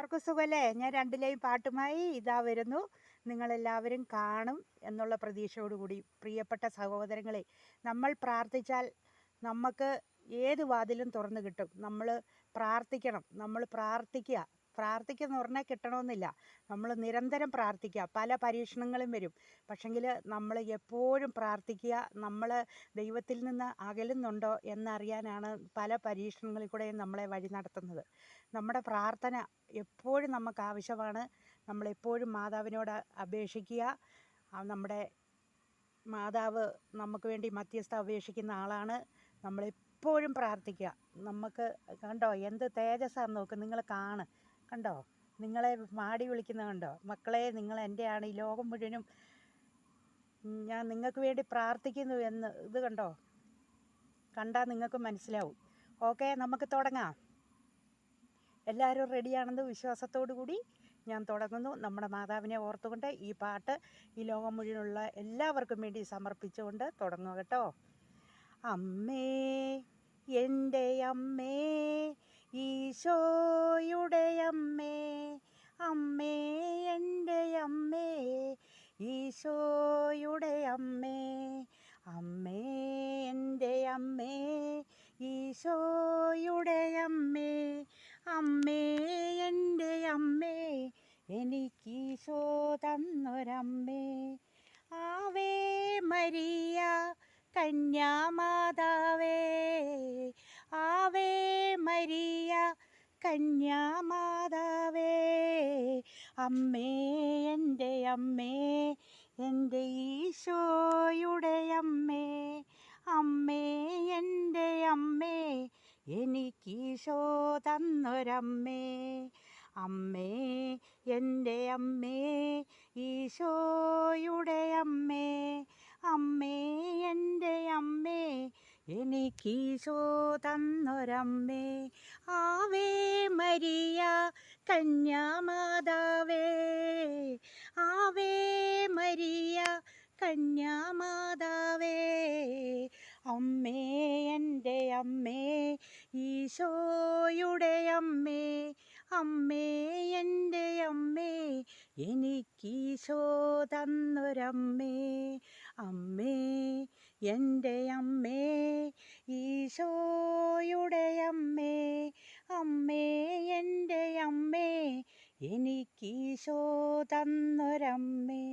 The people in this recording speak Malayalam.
എല്ലാവർക്കും സുഖമല്ലേ? ഞാൻ രണ്ടിലെയും പാട്ടുമായി ഇതാ വരുന്നു. നിങ്ങളെല്ലാവരും കാണും എന്നുള്ള പ്രതീക്ഷയോടുകൂടി. പ്രിയപ്പെട്ട സഹോദരങ്ങളെ, നമ്മൾ പ്രാർത്ഥിച്ചാൽ നമുക്ക് ഏത് വാതിലും തുറന്നു കിട്ടും. നമ്മൾ പ്രാർത്ഥിക്കണം. നമ്മൾ പ്രാർത്ഥിക്കുക. പ്രാർത്ഥിക്കുമെന്ന് പറഞ്ഞാൽ കിട്ടണമെന്നില്ല. നമ്മൾ നിരന്തരം പ്രാർത്ഥിക്കുക. പല പരീക്ഷണങ്ങളും വരും. പക്ഷെങ്കിൽ നമ്മൾ എപ്പോഴും പ്രാർത്ഥിക്കുക. നമ്മൾ ദൈവത്തിൽ നിന്ന് അകലുന്നുണ്ടോ എന്നറിയാനാണ് പല പരീക്ഷണങ്ങളിൽ കൂടെയും നമ്മളെ വഴി നടത്തുന്നത്. നമ്മുടെ പ്രാർത്ഥന എപ്പോഴും നമുക്ക് ആവശ്യമാണ്. നമ്മളെപ്പോഴും മാതാവിനോട് അപേക്ഷിക്കുക. നമ്മുടെ മാതാവ് നമുക്ക് വേണ്ടി മധ്യസ്ഥ അപേക്ഷിക്കുന്ന ആളാണ്. നമ്മളെപ്പോഴും പ്രാർത്ഥിക്കുക. നമുക്ക് കണ്ടോ എന്ത് തേജസ്സാന്ന് നോക്ക്. നിങ്ങൾ കണ്ടോ, നിങ്ങളെ മാടി വിളിക്കുന്നത് കണ്ടോ? മക്കളെ, നിങ്ങൾ എൻ്റെയാണ്. ഈ ലോകം മുഴുവനും ഞാൻ നിങ്ങൾക്ക് വേണ്ടി പ്രാർത്ഥിക്കുന്നു എന്ന് ഇത് കണ്ടോ? കണ്ടാൽ നിങ്ങൾക്ക് മനസ്സിലാവും. ഓക്കെ, നമുക്ക് തുടങ്ങാം. എല്ലാവരും റെഡിയാണെന്ന് വിശ്വാസത്തോടു കൂടി ഞാൻ തുടങ്ങുന്നു. നമ്മുടെ മാതാവിനെ ഓർത്തുകൊണ്ട് ഈ പാട്ട് ഈ ലോകം മുഴുവനുള്ള എല്ലാവർക്കും വേണ്ടി സമർപ്പിച്ചുകൊണ്ട് തുടങ്ങുക കേട്ടോ. അമ്മേ, എൻ്റെ അമ്മേ, ഈശോയുടെ അമ്മേ, അമ്മേ എൻ്റെ അമ്മേ, ഈശോയുടെ അമ്മേ, അമ്മേ എൻ്റെ അമ്മേ, ഈശോയുടെ അമ്മേ, അമ്മേ എൻ്റെ അമ്മേ, എനിക്കീശോ തന്നൊരമ്മേ. ആവേ മരിയ കന്യാമാതാവേ, ആവേ മരിയ കന്യാമാതാവേ, അമ്മേ എൻ്റെ അമ്മേ, എൻ്റെ ഈശോയുടെ അമ്മേ, അമ്മേ എൻ്റെ അമ്മേ, എനിക്കീശോ തന്നൊരമ്മേ. അമ്മേ എൻ്റെ അമ്മേ, ഈശോയുടെ അമ്മേ, അമ്മേ എൻ്റെ അമ്മേ, എനിക്കീശോ തന്നൊരമ്മേ. ആവേ മരിയ കന്യാമാതാവേ, ആവേ മരിയ കന്യാമാതാവേ, അമ്മേ എൻ്റെ അമ്മേ, ഈശോയുടെ അമ്മേ, അമ്മേ എൻ്റെ അമ്മേ, എനിക്കീശോ തന്നൊരമ്മേ. അമ്മേ എൻ്റെ അമ്മേ, ഈശോയുടെ അമ്മേ, അമ്മേ എൻ്റെ അമ്മേ, എനിക്കീശോ തന്നൊരമ്മേ.